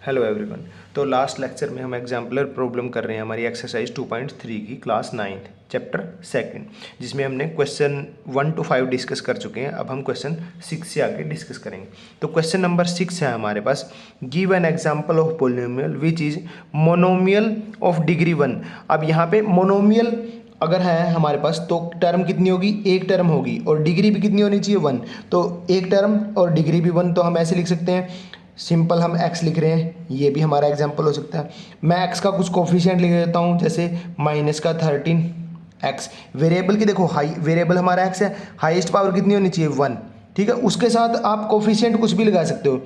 Hello everyone. तो last lecture में हम एग्जाम्पलर प्रॉब्लम कर रहे हैं हमारी एक्सरसाइज 2.3 की क्लास 9th चैप्टर 2, जिसमें हमने क्वेश्चन 1 to 5 डिस्कस कर चुके हैं। अब हम क्वेश्चन 6 से आगे डिस्कस करेंगे। तो क्वेश्चन नंबर 6 है हमारे पास, give an example of polynomial which is monomial of degree 1। अब यहाँ पे मोनोमियल अगर है हमारे पास तो टर्म कितनी होगी, एक टर्म होगी, और डिग्री भी कितनी होनी चाहिए, 1। तो एक टर्म और डिग्री भी 1, तो हम ऐसे लिख सकते हैं, सिंपल हम x लिख रहे हैं, ये भी हमारा एग्जाम्पल हो सकता है। मैं x का कुछ कोफिशिएंट लिख देता हूँ, जैसे माइनस का 13x। वेरिएबल की देखो, हाई वेरिएबल हमारा x है, हाईएस्ट पावर कितनी होनी चाहिए, 1। ठीक है, उसके साथ आप कोफिशिएंट कुछ भी लगा सकते हो,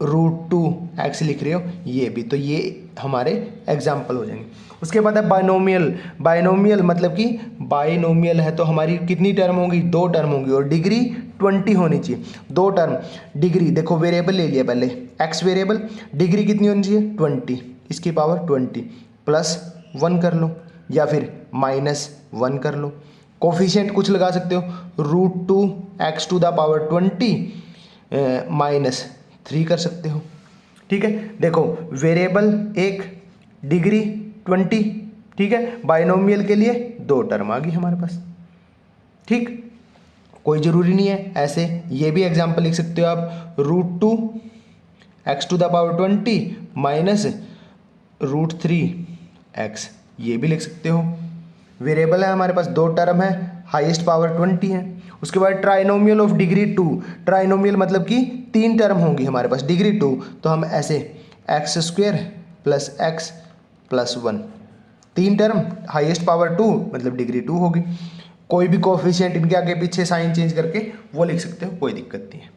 √2x लिख रहे हो, ये भी, तो ये हमारे एग्जाम्पल हो जाएंगे। उसके बाद है बाइनोमियल। बाइनोमियल मतलब कि बाइनोमियल है तो हमारी कितनी टर्म होंगी, 2 टर्म होंगी, और डिग्री 20 होनी चाहिए। 2 टर्म, डिग्री देखो वेरिएबल ले लिया पहले, x वेरिएबल, डिग्री कितनी होनी चाहिए, 20, इसकी पावर 20 प्लस 1 कर लो, या फिर -1 कर लो। कोफिशिएंट कुछ लगा सकते हो, √2x टू द पावर 20 -3 कर सकते हो। ठीक है, देखो वेरिएबल 1, डिग्री 20, ठीक है, बाइनोमियल के लिए 2 टर्म आ गई हमारे पास। ठीक, कोई ज़रूरी नहीं है ऐसे, ये भी एग्जाम्पल लिख सकते हो आप, √2x to the power 20 -√3x, ये भी लिख सकते हो। वेरिएबल है हमारे पास, 2 टर्म है, हाईएस्ट पावर 20 है। उसके बाद ट्राइनोमियल ऑफ डिग्री 2। ट्राइनोमियल मतलब कि 3 टर्म होंगी हमारे पास, डिग्री 2, तो हम ऐसे x² + x + 1, 3 term, highest power 2 मतलब डिग्री 2 होगी। कोई भी कोफिशिएंट इनके आगे पीछे साइन चेंज करके वो लिख सकते हो, कोई दिक्कत नहीं है।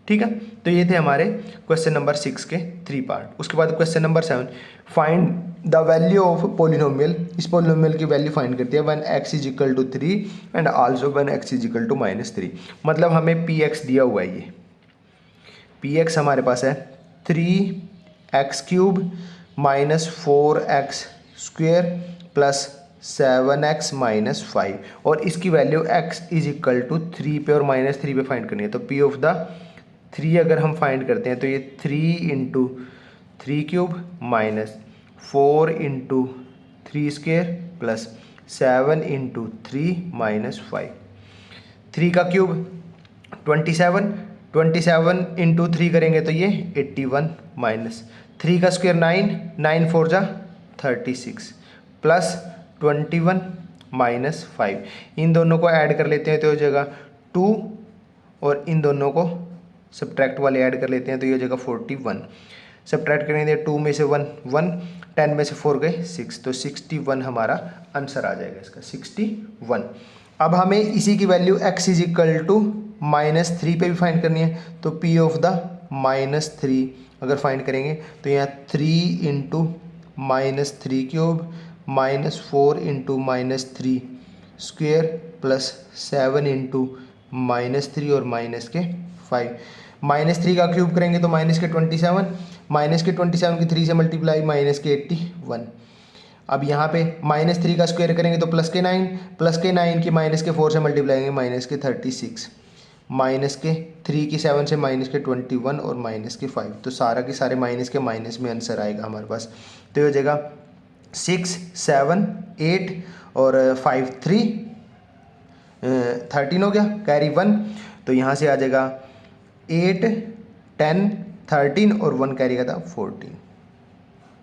ठीक है, तो ये थे हमारे क्वेश्चन नंबर 6 के 3 पार्ट। उसके बाद question number 7, find the value of polynomial. इस पोलिनोमियल की वैल्यू फाइंड करती है when x = 3 and also when x = -3। मतलब हमें px दिया हुआ है, ये px हमारे पास है 3x³ -4x² + 7x - 5, और इसकी वैल्यू x = 3 पे और -3 पे फाइंड करनी है। तो p ऑफ द 3 अगर हम फाइंड करते हैं तो ये 3 × 3³ -4 × 3² + 7 × 3 - 5। 3 का क्यूब 27, 27 × 3 करेंगे तो ये 81 माइनस 3 का स्क्वायर 9, 9 4 जा 36 प्लस 21 -5। इन दोनों को ऐड कर लेते हैं तो ये हो जाएगा 2, और इन दोनों को सब्ट्रैक्ट वाले ऐड कर लेते हैं तो ये हो जाएगा 41। सब्ट्रैक्ट करेंगे 2 में से 1 1, 10 में से 4 गए 6, तो 61 हमारा आंसर आ जाएगा इसका, 61। अब हमें इसी की वैल्यू x = -3 पे भी फाइंड करनी है, तो p ऑफ द -3 अगर फाइंड करेंगे तो यहाँ 3 × -3³ -4 × -3² + 7 × -3 और -5। -3 का क्यूब करेंगे तो -27, -27 की 3 से मल्टीप्लाई -81। अब यहाँ पे -3 का स्क्वायर करेंगे तो +9, +9 की -4 से मल्टीप्लाई करेंगे -36, -3 की 7 से -21 और -5। तो सारा के सारे माइनस के माइनस में आंसर आएगा हमारे पास। तो ये हो जाएगा 6 7 8 और 5 3 13 हो गया, कैरी 1, तो यहाँ से आ जाएगा 8 10 13 और 1 कैरी का था 14,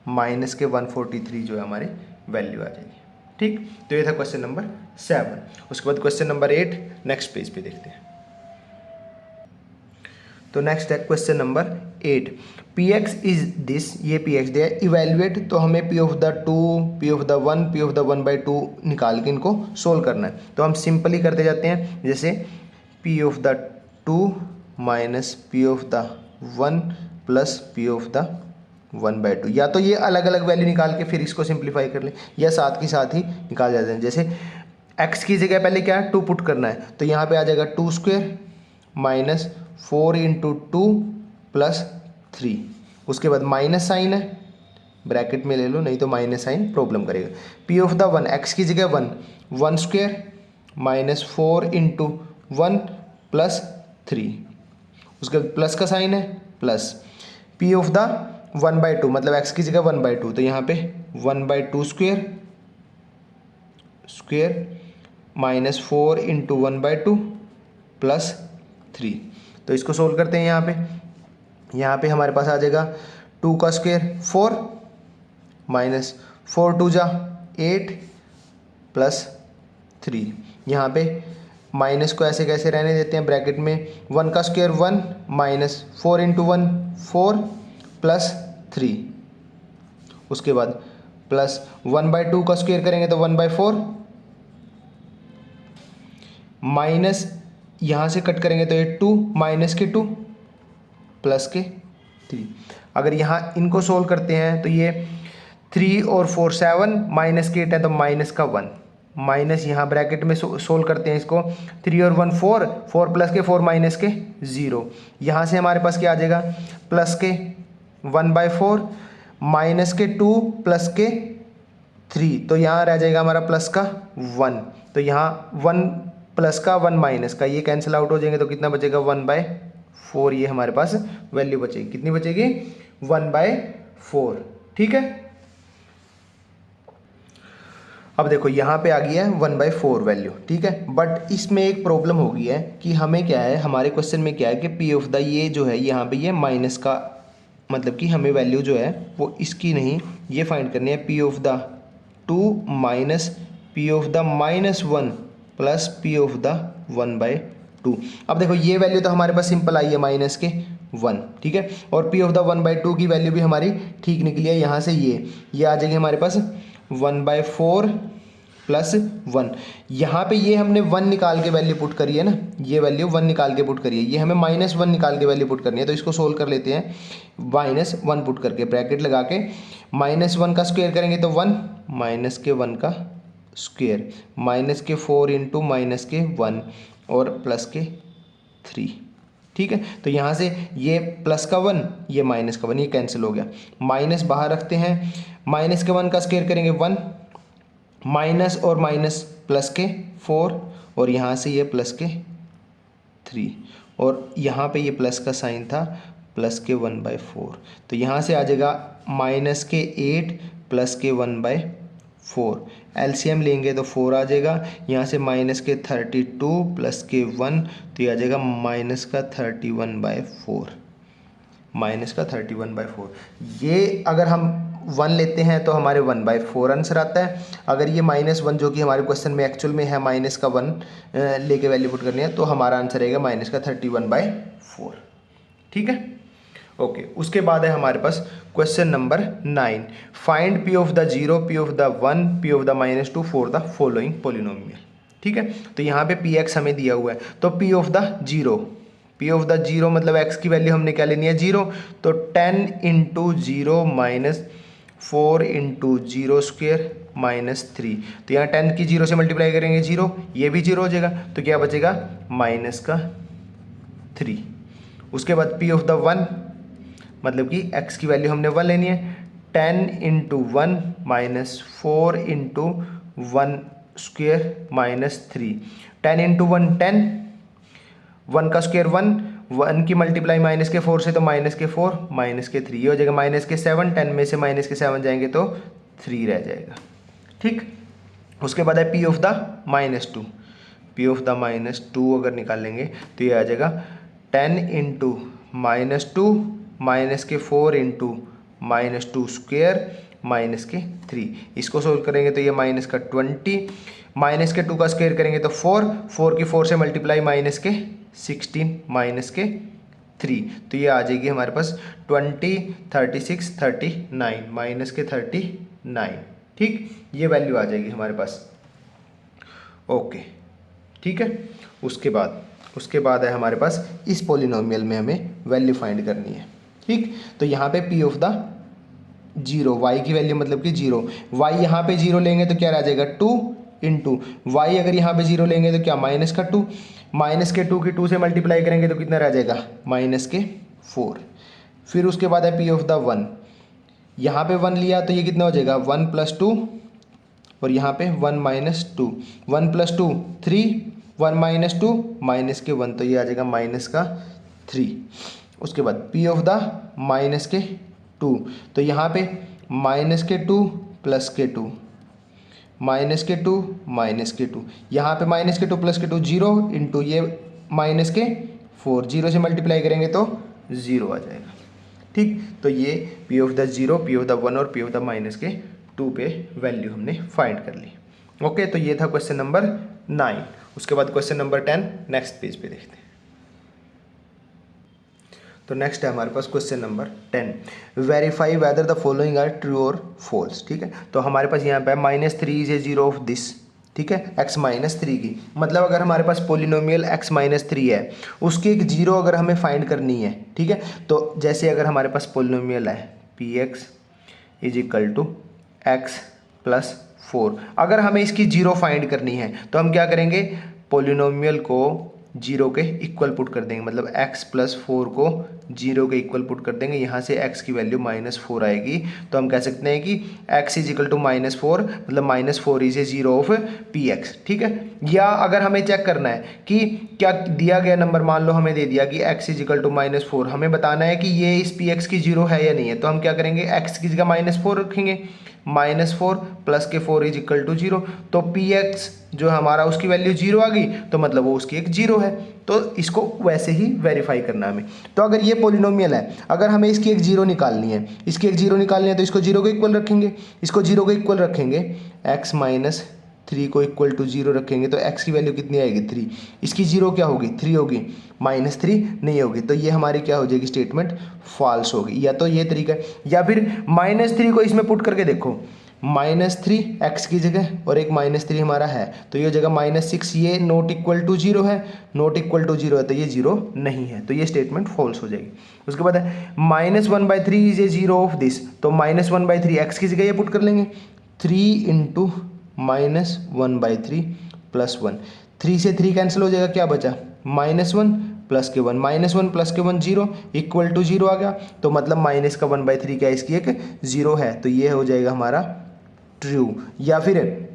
-143 जो है हमारे वैल्यू आ जाएगी। ठीक, तो ये था क्वेश्चन नंबर 7। उसके बाद क्वेश्चन नंबर 8 नेक्स्ट पेज पे देखते हैं। तो नेक्स्ट है question number 8, px is this, ये px दिया है, इवेल्युएट, तो हमें p of the 2, p of the 1, p of the 1/2 निकाल के इनको सोल्व करना है। तो हम सिंपली करते जाते हैं, जैसे p of the 2 minus p of the 1 plus p of the 1/2, या तो ये अलग अलग वैल्यू निकाल के फिर इसको सिंप्लीफाई कर लें, या साथ ही निकाल जाते हैं। जैसे x की जगह पहले क्या है, 2 पुट करना है, तो यहाँ पे आ जाएगा 2² -4 × 2 + 3, उसके बाद माइनस साइन है, ब्रैकेट में ले लो, नहीं तो माइनस साइन प्रॉब्लम करेगा। p ऑफ द 1, x की जगह 1, 1² -4 × 1 + 3, उसके बाद प्लस का साइन है, प्लस p ऑफ द 1/2 मतलब x की जगह 1/2, तो यहाँ पे 1/2 स्क्वेयर माइनस 4 इंटू 1/2 प्लस 3। तो इसको सोल्व करते हैं। यहाँ पे हमारे पास आ जाएगा 2 का स्क्वेयर 4 माइनस 4 2 जा 8 प्लस 3। यहाँ पे माइनस को ऐसे कैसे रहने देते हैं ब्रैकेट में, 1 का स्क्वेयर 1 माइनस 4 इंटू 1 4 प्लस 3। उसके बाद प्लस 1/2 का स्क्वेयर करेंगे तो 1/4 माइनस यहाँ से कट करेंगे तो ये 2 माइनस के 2 प्लस के 3। अगर यहाँ इनको सोल्व करते हैं तो ये 3 और 4 7 माइनस के 8 है तो माइनस का 1 माइनस यहाँ ब्रैकेट में सोल्व करते हैं इसको, 3 और 1 4 4 प्लस के 4 माइनस के 0। यहाँ से हमारे पास क्या आ जाएगा प्लस के 1/4 माइनस के 2 प्लस के 3। तो यहाँ रह जाएगा हमारा प्लस का 1। तो यहाँ 1 प्लस का 1 माइनस का ये कैंसिल आउट हो जाएंगे तो कितना बचेगा 1/4। ये हमारे पास वैल्यू बचेगी, कितनी बचेगी 1/4। ठीक है। अब देखो यहाँ पे आ गया है 1/4 वैल्यू, ठीक है। बट इसमें एक प्रॉब्लम हो गई है कि हमें क्या है, हमारे क्वेश्चन में क्या है कि पी ऑफ द ये जो है यहाँ पे ये माइनस का मतलब कि हमें वैल्यू जो है वो इसकी नहीं ये फाइंड करनी है, P of the 2 minus P of the -1 plus P of the 1/2। अब देखो ये वैल्यू तो हमारे पास सिंपल आई है माइनस के 1, ठीक है। और पी ऑफ द 1/2 की वैल्यू भी हमारी ठीक निकली है। यहाँ से ये आ जाएगी हमारे पास 1/4 प्लस 1। यहाँ पे ये हमने 1 निकाल के वैल्यू पुट करी है ना, ये वैल्यू 1 निकाल के पुट करी है, ये हमें -1 निकाल के वैल्यू पुट करनी है। तो इसको सोल्व कर लेते हैं, -1 पुट करके ब्रैकेट लगा के -1 का स्क्वायर करेंगे तो 1 माइनस के 1 का स्क्वायर माइनस के 4 इंटू माइनस के 1 और प्लस के 3। ठीक है। तो यहाँ से ये प्लस का 1 ये माइनस का 1 ये कैंसिल हो गया, माइनस बाहर रखते हैं, माइनस के 1 का स्क्वायर करेंगे 1 माइनस और माइनस प्लस के 4 और यहाँ से ये प्लस के 3 और यहाँ पे ये प्लस का साइन था प्लस के 1/4। तो यहाँ से आ जाएगा माइनस के 8 प्लस के 1/4। एलसीएम लेंगे तो 4 आ जाएगा, यहाँ से माइनस के 32 प्लस के 1 तो ये आ जाएगा माइनस का 31/4, माइनस का 31/4। ये अगर हम 1 लेते हैं तो हमारे 1/4 आंसर आता है। अगर ये -1 जो कि हमारे क्वेश्चन में एक्चुअल में है माइनस का 1 लेके वैल्यू पुट करनी है तो हमारा आंसर रहेगा माइनस का 31/4। ठीक है। ओके, उसके बाद है हमारे पास question number 9, find P of the 0 P of the 1 P of the -2 for the following polynomial. ठीक है। तो यहाँ पे पी एक्स हमें दिया हुआ है, तो P of the 0, P of the 0 मतलब x की वैल्यू हमने क्या लेनी है 0, तो 10 into 0 minus 4 into 0 square minus 3। तो यहाँ 10 की 0 से मल्टीप्लाई करेंगे 0, ये भी 0 हो जाएगा, तो क्या बचेगा माइनस का 3। उसके बाद पी ऑफ द 1 मतलब कि x की वैल्यू हमने 1 लेनी है, 10 into 1 minus 4 into 1 square minus 3। 10 into 1 10, 1 का स्क्वायर 1, 1 की मल्टीप्लाई माइनस के 4 से तो माइनस के 4 माइनस के 3, ये हो जाएगा माइनस के 7, 10 में से माइनस के 7 जाएंगे तो 3 रह जाएगा। ठीक। उसके बाद है P of the -2, P of the -2 अगर निकालेंगे तो ये आ जाएगा 10 इंटू -2 माइनस के 4 इंटू -2 स्क्वेयर माइनस के 3। इसको सोल्व करेंगे तो ये माइनस का 20, माइनस के 2 का स्क्वायर करेंगे तो 4 की 4 से मल्टीप्लाई माइनस के 16 माइनस के 3, तो ये आ जाएगी हमारे पास 20 36 39 माइनस के 39। ठीक, ये वैल्यू आ जाएगी हमारे पास। ओके, ठीक है। उसके बाद है हमारे पास इस पोलिनोमियल में हमें वैल्यू फाइंड करनी है। ठीक, तो यहाँ पे पी ऑफ द 0 y की वैल्यू मतलब कि 0, y यहाँ पे 0 लेंगे तो क्या रह जाएगा 2 इंटू y, अगर यहाँ पे 0 लेंगे तो क्या माइनस का 2, माइनस के 2 की 2 से मल्टीप्लाई करेंगे तो कितना रह जाएगा माइनस के 4। फिर उसके बाद है पी ऑफ द 1, यहाँ पे 1 लिया तो ये कितना हो जाएगा 1 + 2 और यहाँ पे 1 - 2, 1 + 2 3, 1 - 2 माइनस के 1, तो ये आ जाएगा माइनस का 3। उसके बाद पी ऑफ द माइनस के 2, तो यहाँ पे -2 प्लस के 2, -2 -2, यहाँ पे -2 प्लस के 2 0 इंटू ये -4, 0 से मल्टीप्लाई करेंगे तो 0 आ जाएगा। ठीक, तो ये P of the 0, P of the 1 और P ऑफ द -2 पे वैल्यू हमने फाइंड कर ली। ओके, तो ये था क्वेश्चन नंबर 9। उसके बाद क्वेश्चन नंबर 10 नेक्स्ट पेज पे देखते हैं। तो नेक्स्ट है हमारे पास question number 10, verify whether the following are true और फॉल्स। ठीक है, तो हमारे पास यहाँ पे -3 is a zero of this. ठीक है, x-3 की, मतलब अगर हमारे पास पोलिनोमियल x-3 है, उसकी एक जीरो अगर हमें फाइंड करनी है। ठीक है, तो जैसे अगर हमारे पास पोलिनोमियल है px is equal to x plus 4, अगर हमें इसकी जीरो फाइंड करनी है तो हम क्या करेंगे, पोलिनोमियल को जीरो के इक्वल पुट कर देंगे, मतलब x प्लस 4 को जीरो के इक्वल पुट कर देंगे। यहाँ से x की वैल्यू -4 आएगी, तो हम कह सकते हैं कि x इज इक्वल टू -4, मतलब -4 is a zero of px। ठीक है, या अगर हमें चेक करना है कि क्या दिया गया नंबर, मान लो हमें दे दिया कि x इज इक्वल टू -4, हमें बताना है कि ये इस px की जीरो है या नहीं है, तो हम क्या करेंगे, x की जगह -4 रखेंगे, -4 प्लस के 4 इज इक्वल टू 0, तो px जो हमारा उसकी वैल्यू 0 आ गई, तो मतलब वो उसकी एक जीरो है। तो इसको वैसे ही वेरीफाई करना हमें। तो अगर ये पोलिनोमियल है, अगर हमें इसकी एक जीरो निकालनी है, इसकी एक जीरो निकालनी है, तो इसको जीरो के इक्वल रखेंगे, इसको जीरो के इक्वल रखेंगे, x-3 को इक्वल टू 0 रखेंगे, तो x की वैल्यू कितनी आएगी 3, इसकी जीरो क्या होगी 3 होगी, -3 नहीं होगी, तो ये हमारी क्या हो जाएगी, स्टेटमेंट फॉल्स होगी। या तो ये तरीका है, या फिर -3 को इसमें पुट करके देखो, -3 x की जगह और एक -3 हमारा है, तो ये जगह -6, ये नॉट इक्वल टू 0 है, नॉट इक्वल टू 0 है, तो ये 0 नहीं है, तो ये स्टेटमेंट फॉल्स हो जाएगी। उसके बाद है -1/3 is a zero of this, तो -1/3 x की जगह ये पुट कर लेंगे, 3 इंटू -1/3 प्लस 1, 3 से 3 कैंसिल हो जाएगा, क्या बचा -1 प्लस के 1, -1 प्लस के 1 0 इक्वल टू 0 आ गया, तो मतलब माइनस का 1/3 क्या इसकी एक जीरो है, तो ये हो जाएगा हमारा ट्रू। या फिर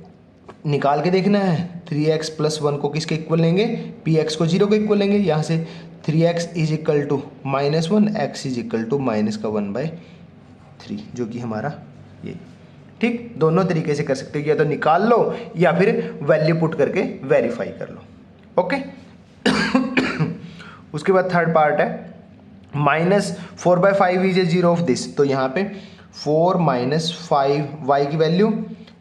निकाल के देखना है, 3x प्लस 1 को किसके इक्वल लेंगे, px को 0 के इक्वल लेंगे, यहाँ से 3x is equal to -1, x is equal to -1/3, जो कि हमारा ये। ठीक, दोनों तरीके से कर सकते हो, या तो निकाल लो या फिर वैल्यू पुट करके वेरीफाई कर लो। ओके उसके बाद थर्ड पार्ट है -4/5 is a zero of this, तो यहाँ पे 4 - 5 y की वैल्यू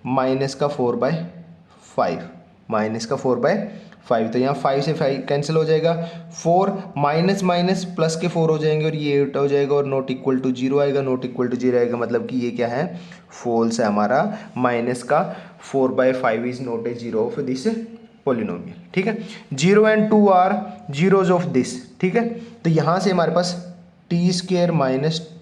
-4/5, तो यहाँ 5 से 5 कैंसिल हो जाएगा, 4 माइनस प्लस के 4 हो जाएंगे, और ये 8 हो जाएगा, और नॉट इक्वल टू 0 आएगा, नॉट इक्वल टू 0 आएगा, मतलब कि ये क्या है, फॉल्स है हमारा, -4/5 is not a zero of this polynomial. ठीक है, 0 and 2 are zeros of this. ठीक है, तो यहाँ से हमारे पास t² -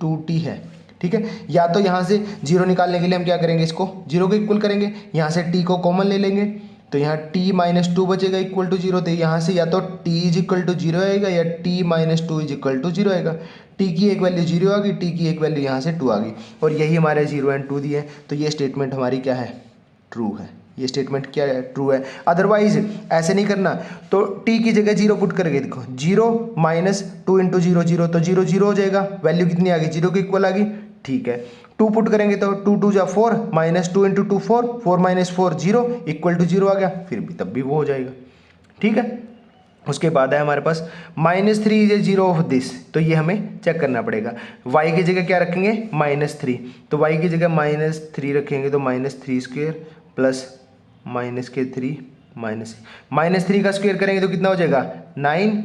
2t है। ठीक है, या तो यहाँ से जीरो निकालने के लिए हम क्या करेंगे, इसको जीरो को इक्वल करेंगे, यहाँ से t को कॉमन ले लेंगे, तो यहाँ t - 2 बचेगा इक्वल टू 0, तो यहाँ से या तो t इज इक्वल टू 0 आएगा, या t - 2 इज इक्वल टू 0 आएगा। t की एक वैल्यू 0 आ गई, t की एक वैल्यू यहाँ से 2 आ गई, और यही हमारे 0 and 2 दिए हैं, तो ये स्टेटमेंट हमारी क्या है, ट्रू है। ये स्टेटमेंट क्या है, ट्रू है। अदरवाइज ऐसे नहीं करना, तो t की जगह 0 पुट करके देखो, 0 - 2 इंटू 0 0, तो 0 0 हो जाएगा, वैल्यू कितनी आ गई, 0 के इक्वल आ गई। ठीक है, 2 पुट करेंगे तो 2 2 जा 4, -2 इंटू 2 4, 4 - 4 0 इक्वल टू 0 आ गया, फिर भी तब भी वो हो जाएगा। ठीक है, उसके बाद है हमारे पास -3 is a zero of this, तो ये हमें चेक करना पड़ेगा, y की जगह क्या रखेंगे, -3, तो y की जगह -3 रखेंगे, तो -3² प्लस -3 -3 का स्क्वायर करेंगे तो कितना हो जाएगा, 9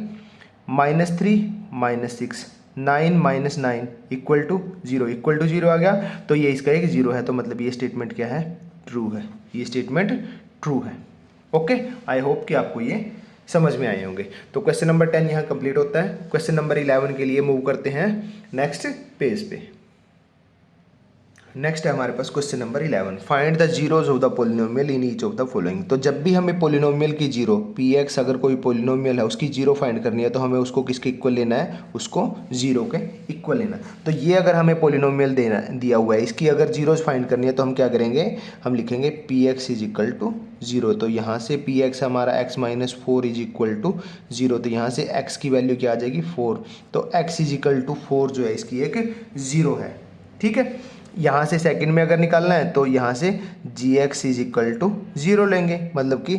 -3 -6, 9 - 9 इक्वल टू 0, इक्वल टू 0 आ गया, तो ये इसका एक 0 है, तो मतलब ये स्टेटमेंट क्या है, ट्रू है, ये स्टेटमेंट ट्रू है। ओके, आई होप कि आपको ये समझ में आए होंगे। तो क्वेश्चन नंबर 10 यहाँ कंप्लीट होता है। क्वेश्चन नंबर 11 के लिए मूव करते हैं नेक्स्ट पेज पे। नेक्स्ट है हमारे पास question number 11, find the zeros of the polynomial in each of the following. तो जब भी हमें पोलिनोमियल की जीरो, px अगर कोई पोलिनोमियल है उसकी जीरो फाइंड करनी है, तो हमें उसको किसके इक्वल लेना है, उसको 0 के इक्वल लेना। तो ये अगर हमें पोलिनोमियल दिया हुआ है, इसकी अगर जीरोज फाइंड करनी है, तो हम क्या करेंगे, हम लिखेंगे px इज इक्वल टू 0, तो यहाँ से px हमारा x - 4 इज इक्वल टू 0, तो यहाँ से x की वैल्यू क्या आ जाएगी 4, तो x इज इक्वल टू 4 जो है इसकी एक 0 है। ठीक है। यहाँ से सेकंड में अगर निकालना है तो यहाँ से gx इज इक्वल टू 0 लेंगे, मतलब कि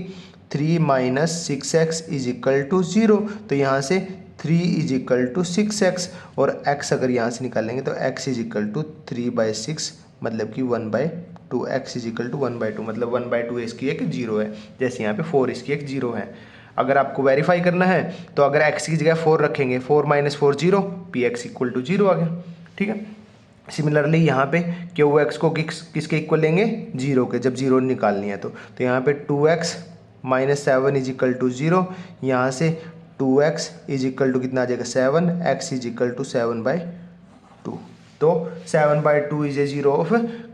3 minus 6x is equal to 0। तो यहाँ से 3 इज इक्वल टू 6x, और x अगर यहाँ से निकालेंगे तो x इज इक्वल टू 3/6, मतलब कि 1/2। x इज इक्वल टू 1/2, मतलब 1/2 इसकी एक 0 है, जैसे यहाँ पे 4 इसकी एक 0 है। अगर आपको वेरीफाई करना है तो अगर x की जगह 4 रखेंगे, 4 माइनस 4 0, px इक्वल टू 0 आ गया। ठीक है। सिमिलरली यहाँ पे qx को किसके इक्वल लेंगे, 0 के, जब 0 निकालनी है तो यहाँ पे 2x minus 7 is equal to 0, यहाँ से 2x इज इक्वल टू कितना आ जाएगा 7, x इज इक्वल टू 7/2। तो 7/2 इज ए 0 ऑफ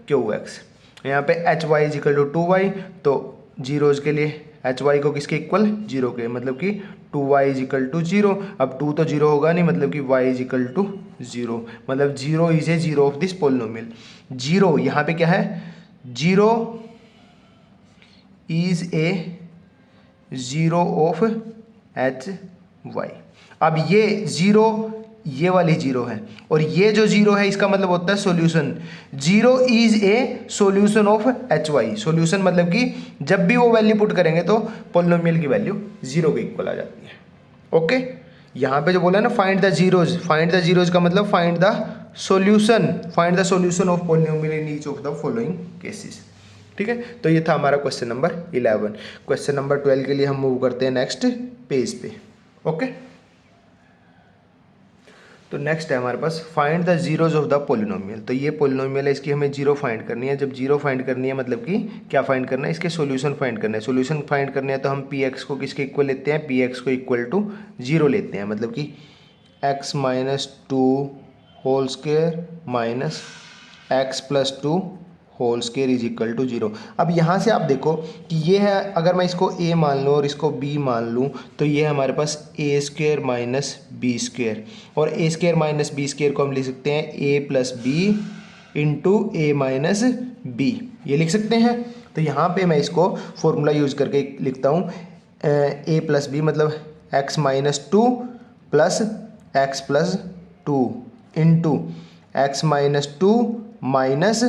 qx। यहाँ पे hy is equal to 2y, तो जीरोज के लिए hy को किसके इक्वल, 0 के, मतलब कि 2y इज इक्वल टू 0। अब 2 तो 0 होगा नहीं, मतलब कि y इज इक्वल टू 0, मतलब 0 is A 0 of this polynomial. 0 यहाँ पे क्या है, 0 इज ए 0 ऑफ hy। अब ये 0, ये वाली 0 है, और ये जो 0 है इसका मतलब होता है solution. 0 is A solution of hy। Solution मतलब कि जब भी वो वैल्यू पुट करेंगे तो पोलिनोमियल की वैल्यू 0 के इक्वल आ जाती है। ओके। यहाँ पे जो बोला है ना find the zeros, find the zeros का मतलब find the solution, find the solution of polynomial in each of the following cases. ठीक है। तो ये था हमारा क्वेश्चन नंबर 11। क्वेश्चन नंबर 12 के लिए हम मूव करते हैं नेक्स्ट पेज पे। ओके। तो नेक्स्ट है हमारे पास find the zeros of the polynomial. तो ये पोलिनोमियल है, इसकी हमें 0 फाइंड करनी है। जब 0 फाइंड करनी है मतलब कि क्या फाइंड करना है, इसके सॉल्यूशन फाइंड करना है। सॉल्यूशन फाइंड करने हैं तो हम px को किसके इक्वल लेते हैं, px को इक्वल टू 0 लेते हैं, मतलब कि x minus 2 whole square minus x plus 2 whole square is equal to 0। अब यहाँ से आप देखो कि ये है, अगर मैं इसको a मान लूँ और इसको b मान लूँ तो ये है हमारे पास a square minus B square, और a square minus B square को हम लिख सकते हैं a plus B into A minus B, ये लिख सकते हैं। तो यहाँ पे मैं इसको फॉर्मूला यूज़ करके लिखता हूँ, a प्लस बी मतलब x minus 2 plus x plus 2 into x minus 2 minus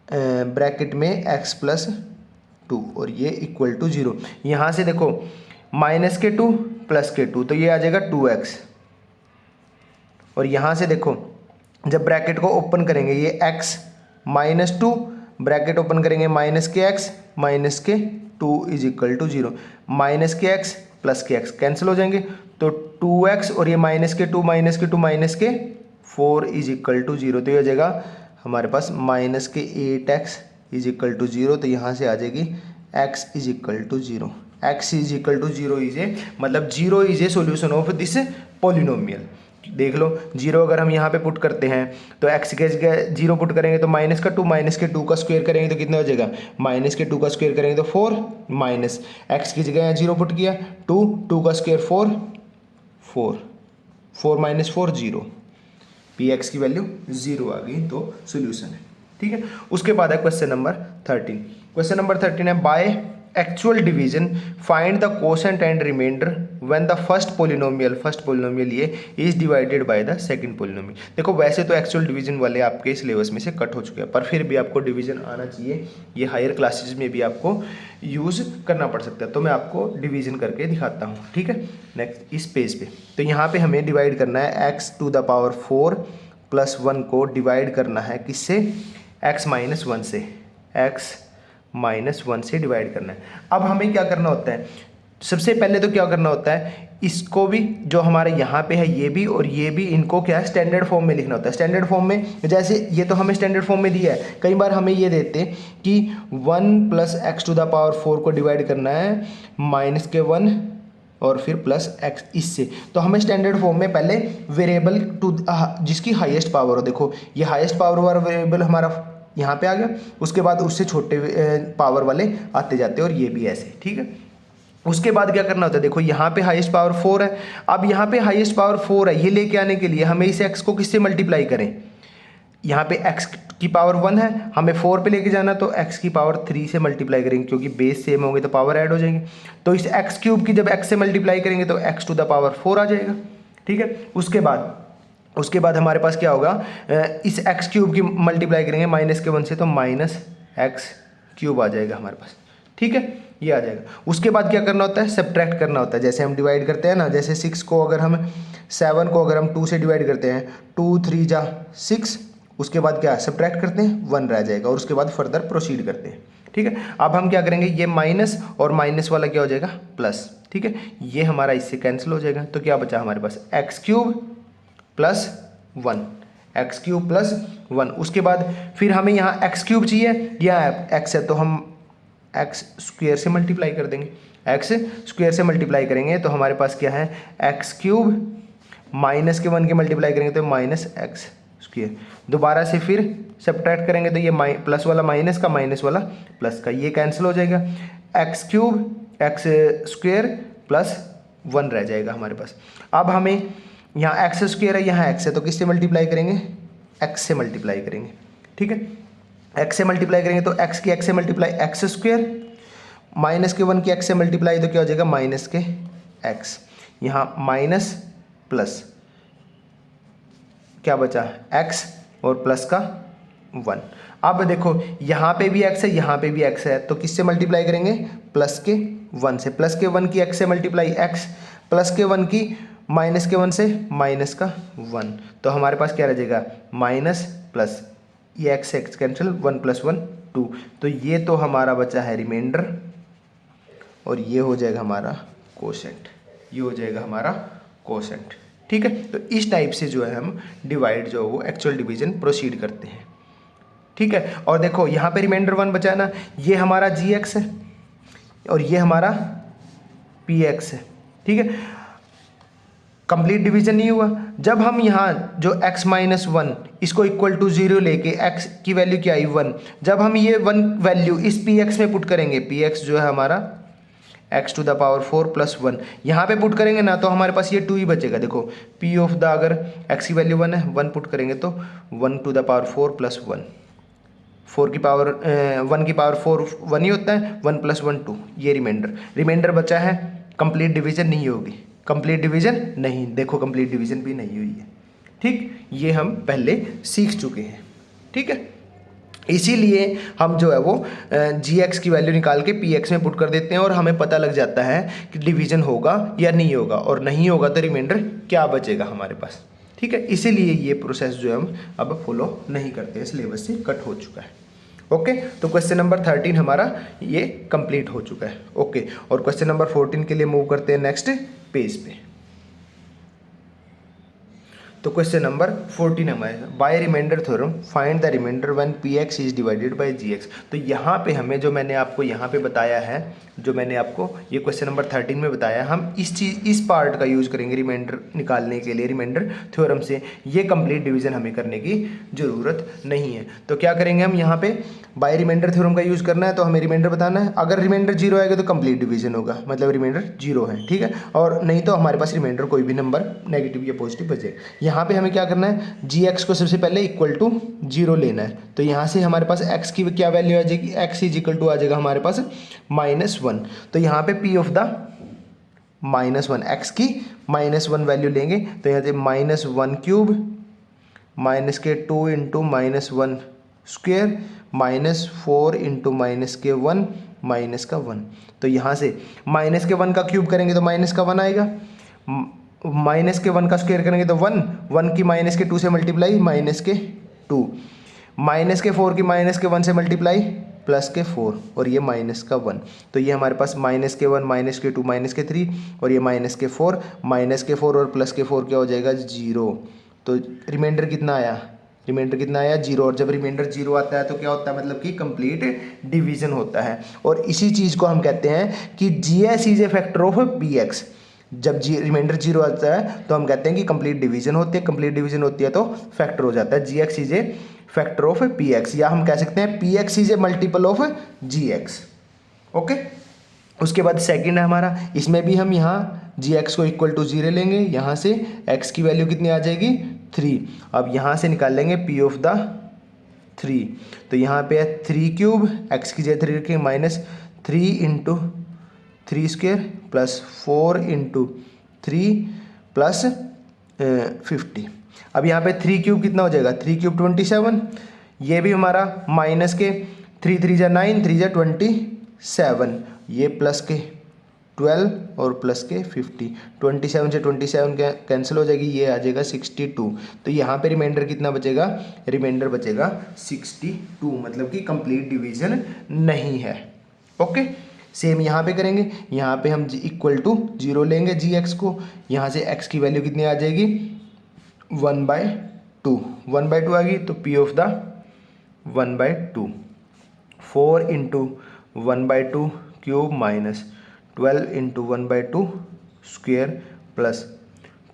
bracket में x प्लस 2, और ये इक्वल टू 0। यहाँ से देखो माइनस के 2 प्लस के 2, तो ये आ जाएगा 2x, और यहाँ से देखो जब ब्रैकेट को ओपन करेंगे ये x माइनस 2, ब्रैकेट ओपन करेंगे माइनस के x माइनस के 2 इज इक्वल टू 0, माइनस के x प्लस के x कैंसिल हो जाएंगे, तो 2x और ये माइनस के 2 माइनस के 2 माइनस के 4 इज इक्वल टू 0। तो ये हो जाएगा हमारे पास माइनस के 8x इज इक्वल टू 0। तो यहाँ से आ जाएगी x is equal to 0, x is equal to 0 is a, मतलब 0 is a solution of this polynomial. देख लो 0 अगर हम यहाँ पे पुट करते हैं तो x के जगह 0 पुट करेंगे तो माइनस का 2, माइनस के 2 का स्क्वायर करेंगे तो कितना हो जाएगा, माइनस के 2 का स्क्वायर करेंगे तो 4, माइनस x की जगह 0 पुट किया 2, 2 का स्क्वायर 4, 4, 4 माइनस 4 0, px की वैल्यू 0 आ गई, तो सोल्यूशन है। ठीक है। उसके बाद है क्वेश्चन नंबर 13। क्वेश्चन नंबर 13 है by actual division find the quotient and remainder when the first polynomial ये is divided by the second polynomial. देखो वैसे तो एक्चुअल डिवीजन वाले आपके सिलेबस में से कट हो चुके हैं, पर फिर भी आपको डिवीजन आना चाहिए, ये हायर क्लासेज में भी आपको यूज़ करना पड़ सकता है। तो मैं आपको डिवीजन करके दिखाता हूँ। ठीक है। नेक्स्ट इस पेज पे तो यहाँ पे हमें डिवाइड करना है x to the power 4 plus 1 को डिवाइड करना है किससे, x माइनस 1 से, x माइनस 1 से डिवाइड करना है। अब हमें क्या करना होता है, सबसे पहले तो क्या करना होता है, इसको भी जो हमारे यहाँ पे है ये भी और ये भी, इनको क्या है स्टैंडर्ड फॉर्म में लिखना होता है। स्टैंडर्ड फॉर्म में जैसे ये तो हमें स्टैंडर्ड फॉर्म में दिया है, कई बार हमें ये देते कि 1 plus X to the power 4 को डिवाइड करना है माइनस के 1 और फिर प्लस x इससे, तो हमें स्टैंडर्ड फॉर्म में पहले वेरिएबल टू जिसकी हाईएस्ट पावर हो, देखो ये हाईएस्ट पावर वाला वेरिएबल हमारा यहाँ पे आ गया, उसके बाद उससे छोटे पावर वाले आते जाते हैं, और ये भी ऐसे। ठीक है। उसके बाद क्या करना होता है, देखो यहाँ पे हाईएस्ट पावर 4 है, अब यहाँ पे हाईएस्ट पावर 4 है, ये लेके आने के लिए हमें इस x को किससे मल्टीप्लाई करें, यहाँ पे x की पावर 1 है, हमें 4 पे लेके जाना, तो x की पावर 3 से मल्टीप्लाई करेंगे, क्योंकि बेस सेम होंगे तो पावर ऐड हो जाएंगे। तो इस x क्यूब की जब x से मल्टीप्लाई करेंगे तो x टू द पावर 4 आ जाएगा। ठीक है। उसके बाद उसके बाद हमारे पास क्या होगा, इस एक्स क्यूब की मल्टीप्लाई करेंगे माइनस के 1 से, तो माइनस एक्स क्यूब आ जाएगा हमारे पास। ठीक है, ये आ जाएगा। उसके बाद क्या करना होता है, सब्ट्रैक्ट करना होता है। जैसे हम डिवाइड करते हैं ना, जैसे 6 को अगर हम 7 को अगर हम 2 से डिवाइड करते हैं, 2 3 जा 6, उसके बाद क्या सब्ट्रैक्ट करते हैं, 1 रह जाएगा, और उसके बाद फर्दर प्रोसीड करते हैं। ठीक है, अब हम क्या करेंगे, ये माइनस और माइनस वाला क्या हो जाएगा, प्लस। ठीक है, ये हमारा इससे कैंसिल हो जाएगा, तो क्या बचा हमारे पास, X cube plus 1, X cube plus 1। उसके बाद फिर हमें यहाँ एक्स क्यूब चाहिए, यहाँ एक्स है, तो हम एक्स स्क्वेयर से मल्टीप्लाई कर देंगे। एक्स स्क्वेयर से मल्टीप्लाई करेंगे तो हमारे पास क्या है, एक्स क्यूब माइनस के 1 के मल्टीप्लाई करेंगे तो माइनस एक्स स्क्वेयर। दोबारा से फिर सब्ट्रैक्ट करेंगे तो ये प्लस वाला माइनस का, माइनस वाला प्लस का, ये कैंसिल हो जाएगा। X cube x square plus 1 रह जाएगा हमारे पास। अब हमें यहाँ एक्स स्क्वेयर है, यहाँ एक्स है, तो किससे मल्टीप्लाई करेंगे, एक्स से मल्टीप्लाई करेंगे। ठीक है, एक्स से मल्टीप्लाई करेंगे तो एक्स की एक्स से मल्टीप्लाई एक्स स्क्वेयर, माइनस के 1 की एक्स से मल्टीप्लाई तो क्या हो जाएगा, माइनस के एक्स, यहाँ माइनस प्लस क्या बचा, एक्स और प्लस का 1। अब देखो यहाँ पे भी एक्स है, यहाँ पे भी एक्स है, तो किससे मल्टीप्लाई करेंगे, प्लस के 1 से। प्लस के 1 की एक्स से मल्टीप्लाई एक्स, प्लस के 1 की माइनस के 1 से माइनस का 1, तो हमारे पास क्या रह जाएगा, माइनस प्लस, ये एक्स एक्स कैंसिल, 1 + 1 2, तो ये तो हमारा बचा है रिमाइंडर, और ये हो जाएगा हमारा कोशेंट, ये हो जाएगा हमारा कोशेंट। ठीक है, तो इस टाइप से जो है हम डिवाइड जो है वो एक्चुअल डिवीजन प्रोसीड करते हैं। ठीक है, और देखो यहाँ पे रिमाइंडर 1 बचा है ना, ये हमारा जी एक्स है और ये हमारा पी एक्स है। ठीक है, कंप्लीट डिवीजन नहीं हुआ। जब हम यहाँ जो x - 1 इसको इक्वल टू 0 लेके x की वैल्यू क्या आई 1, जब हम ये 1 वैल्यू इस पी एक्स में पुट करेंगे, पी एक्स जो है हमारा x to the power 4 + 1 यहाँ पे पुट करेंगे ना, तो हमारे पास ये 2 ही बचेगा। देखो p ऑफ द, अगर x की वैल्यू 1 है, 1 पुट करेंगे तो 1 to the power 4 + 1, 4 की पावर 1 की पावर 4 1 ही होता है, 1 + 1 2, ये रिमाइंडर बचा है। कंप्लीट डिवीजन नहीं होगी, कंप्लीट डिवीजन नहीं, देखो कंप्लीट डिवीजन भी नहीं हुई है। ठीक, ये हम पहले सीख चुके हैं। ठीक है, इसीलिए हम जो है वो जी एक्स की वैल्यू निकाल के पी एक्स में पुट कर देते हैं, और हमें पता लग जाता है कि डिवीजन होगा या नहीं होगा, और नहीं होगा तो रिमाइंडर क्या बचेगा हमारे पास। ठीक है, इसीलिए ये प्रोसेस जो है हम अब फॉलो नहीं करते हैं, सिलेबस से कट हो चुका है। ओके, तो क्वेश्चन नंबर 13 हमारा ये कंप्लीट हो चुका है। ओके, और क्वेश्चन नंबर 14 के लिए मूव करते हैं नेक्स्ट पेज पे। तो क्वेश्चन नंबर 14 हमारे, by remainder theorem find the remainder when P X is divided by G X. तो यहाँ पे हमें जो मैंने आपको यहाँ पे बताया है, जो मैंने आपको ये क्वेश्चन नंबर 13 में बताया, हम इस पार्ट का यूज़ करेंगे रिमाइंडर निकालने के लिए रिमाइंडर थ्योरम से। ये कंप्लीट डिवीजन हमें करने की ज़रूरत नहीं है। तो क्या करेंगे हम यहाँ पे, बाय रिमाइंडर थ्योरम का यूज़ करना है, तो हमें रिमाइंडर बताना है। अगर रिमाइंडर 0 आएगा तो कंप्लीट डिवीजन होगा, मतलब रिमाइंडर 0 है। ठीक है, और नहीं तो हमारे पास रिमाइंडर कोई भी नंबर नेगेटिव या पॉजिटिव बचेगा। यहाँ पे हमें क्या करना है, जी एक्स को सबसे पहले इक्वल टू 0 लेना है। तो यहाँ से हमारे पास एक्स की क्या वैल्यू आ जाएगी, एक्स इज इक्वल टू आ जाएगा हमारे पास -1। तो यहाँ पे पी ऑफ द -1, एक्स की -1 वैल्यू लेंगे, तो यहाँ से -1 क्यूब माइनस के 2 इंटू -1 स्क्वेयर -4 इंटू -1 माइनस का 1। तो यहाँ से -1 का क्यूब करेंगे तो -1 आएगा, -1 का स्क्वायर करेंगे तो 1 की -2 से मल्टीप्लाई -2, -4 की -1 से मल्टीप्लाई +4, और ये -1। तो ये हमारे पास -1 -2 -3, और ये -4 और +4 क्या हो जाएगा 0। तो रिमाइंडर कितना आया, 0। और जब रिमाइंडर 0 आता है तो क्या होता है, मतलब कि कंप्लीट डिवीजन होता है। और इसी चीज़ को हम कहते हैं कि G S is a factor of B X. जब रिमाइंडर 0 आता है तो हम कहते हैं कि कंप्लीट डिवीजन होती है, कंप्लीट डिवीजन होती है तो फैक्टर हो जाता है। G X is a factor of P X, या हम कह सकते हैं P X is a multiple of G X. Okay, उसके बाद सेकंड है हमारा, इसमें भी हम यहाँ जी एक्स को इक्वल टू 0 लेंगे, यहाँ से एक्स की वैल्यू कितनी आ जाएगी 3। अब यहाँ से निकाल लेंगे पी ऑफ द 3, तो यहाँ पे है 3 क्यूब, एक्स की जगह 3 रखेंगे, -3 इंटू 3 स्क्वेयर +4 इंटू 3 + 50। अब यहाँ पे 3 क्यूब कितना हो जाएगा, 3 क्यूब 27, ये भी हमारा माइनस के 3 3 जा 9, 3 जा 27, ये प्लस के 12 और प्लस के 50, 27 से 27 कैंसिल हो जाएगी, ये आ जाएगा 62। तो यहाँ पे रिमाइंडर कितना बचेगा, रिमाइंडर बचेगा 62, मतलब कि कंप्लीट डिवीजन नहीं है। ओके, सेम यहाँ पे करेंगे, यहाँ पे हम इक्वल टू 0 लेंगे जी एक्स को, यहाँ से x की वैल्यू कितनी आ जाएगी 1/2, 1/2 आ गई, तो P of the 1/2, 4 into 1/2 cube minus 12 into 1/2 square plus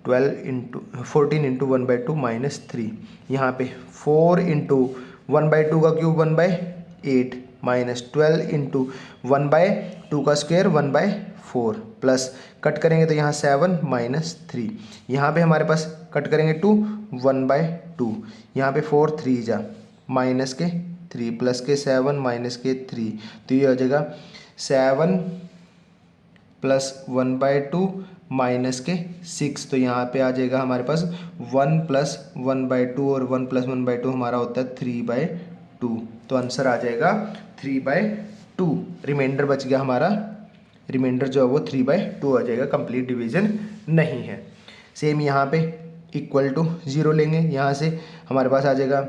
14 into 1/2 minus 3, यहाँ पे 4 इंटू 1/2 का क्यूब 1/8 माइनस 12 इंटू 1/2 का स्क्वेयर 1/4 प्लस कट करेंगे तो यहाँ 7 माइनस 3, यहाँ पे हमारे पास कट करेंगे 2 1/2, यहाँ पे 4 3 जा माइनस के 3 प्लस के 7 माइनस के 3, तो ये हो जाएगा 7 प्लस 1/2 माइनस के 6, तो यहाँ पे आ जाएगा हमारे पास 1 प्लस 1/2 और 1 प्लस 1/2 हमारा होता है 3/2, तो आंसर आ जाएगा 3/2। रिमाइंडर बच गया हमारा, रिमाइंडर जो है वो 3/2 आ जाएगा, कंप्लीट डिवीजन नहीं है। सेम यहाँ पे इक्वल टू 0 लेंगे, यहाँ से हमारे पास आ जाएगा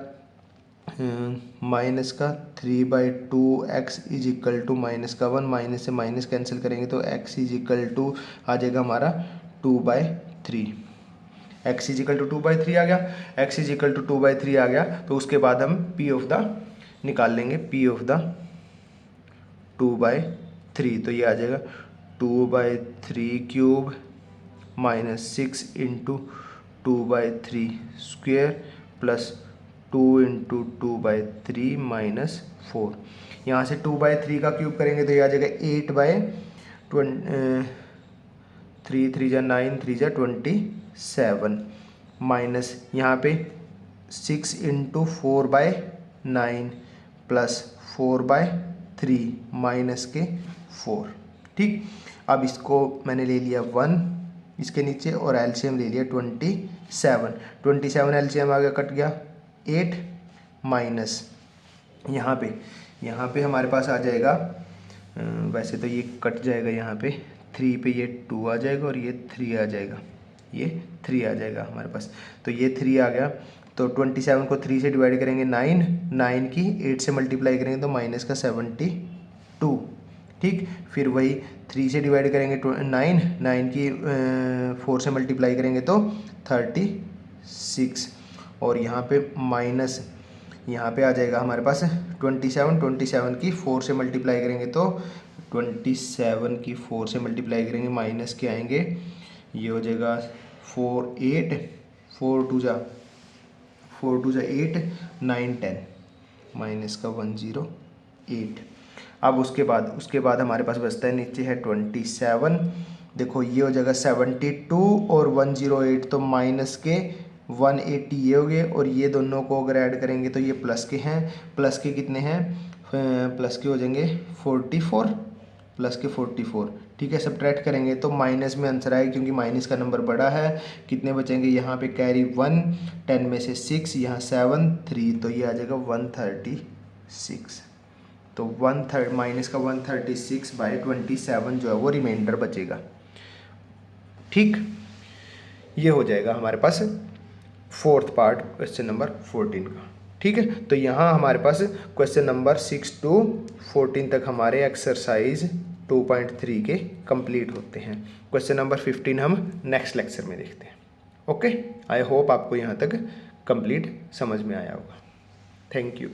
माइनस का 3/2 x is equal to minus का 1, माइनस से माइनस कैंसिल करेंगे तो x इज इक्वल टू आ जाएगा हमारा 2/3, x इज इक्वल टू 2/3 आ गया, x इज इक्वल टू 2/3 आ गया, तो उसके बाद हम p ऑफ द निकाल लेंगे, p ऑफ द 2/3, तो ये आ जाएगा 2/3 cube minus 6 into 2/3 square plus 2 into 2/3 minus 4, यहाँ से 2/3 का क्यूब करेंगे तो ये आ जाएगा 8/3, 3 जा 9, 3 जा 27 माइनस यहाँ पे 6 इंटू 4/9 प्लस 4/3 माइनस के 4। ठीक, अब इसको मैंने ले लिया 1 इसके नीचे और एलसीएम ले लिया 27 एलसीएम आ गया, कट गया 8 माइनस यहाँ पे हमारे पास आ जाएगा, वैसे तो ये कट जाएगा, यहाँ पे 3 पे ये 2 आ जाएगा और ये 3 आ जाएगा, ये 3 आ जाएगा हमारे पास, तो ये 3 आ गया, तो 27 को 3 से डिवाइड करेंगे 9 की 8 से मल्टीप्लाई करेंगे तो माइनस का 72। ठीक, फिर वही 3 से डिवाइड करेंगे 9 की 4 से मल्टीप्लाई करेंगे तो 36, और यहाँ पे माइनस यहाँ पे आ जाएगा हमारे पास 27 की 4 से मल्टीप्लाई करेंगे तो 27 की 4 से मल्टीप्लाई करेंगे माइनस के आएंगे, ये हो जाएगा 4 2 जा 8 9 10 माइनस का 108। अब उसके बाद हमारे पास बचता है, नीचे है 27, देखो ये हो जाएगा 72 और 108, तो माइनस के 180 ये हो गए, और ये दोनों को अगर ऐड करेंगे तो ये प्लस के हैं, प्लस के कितने हैं, प्लस के हो जाएंगे 44, प्लस के 44। ठीक है, सब्ट्रैक्ट करेंगे तो माइनस में आंसर आएगा, क्योंकि माइनस का नंबर बड़ा है, कितने बचेंगे यहाँ पे कैरी 1, 10 में से 6, यहाँ 7 3, तो ये आ जाएगा 136, तो माइनस का 136/27 जो है वो रिमाइंडर बचेगा। ठीक, ये हो जाएगा हमारे पास 4th पार्ट क्वेश्चन नंबर 14 का। ठीक है, तो यहाँ हमारे पास क्वेश्चन नंबर 6 to 14 तक हमारे एक्सरसाइज 2.3 के कंप्लीट होते हैं। क्वेश्चन नंबर 15 हम नेक्स्ट लेक्चर में देखते हैं। ओके, आई होप आपको यहाँ तक कंप्लीट समझ में आया होगा। Thank you.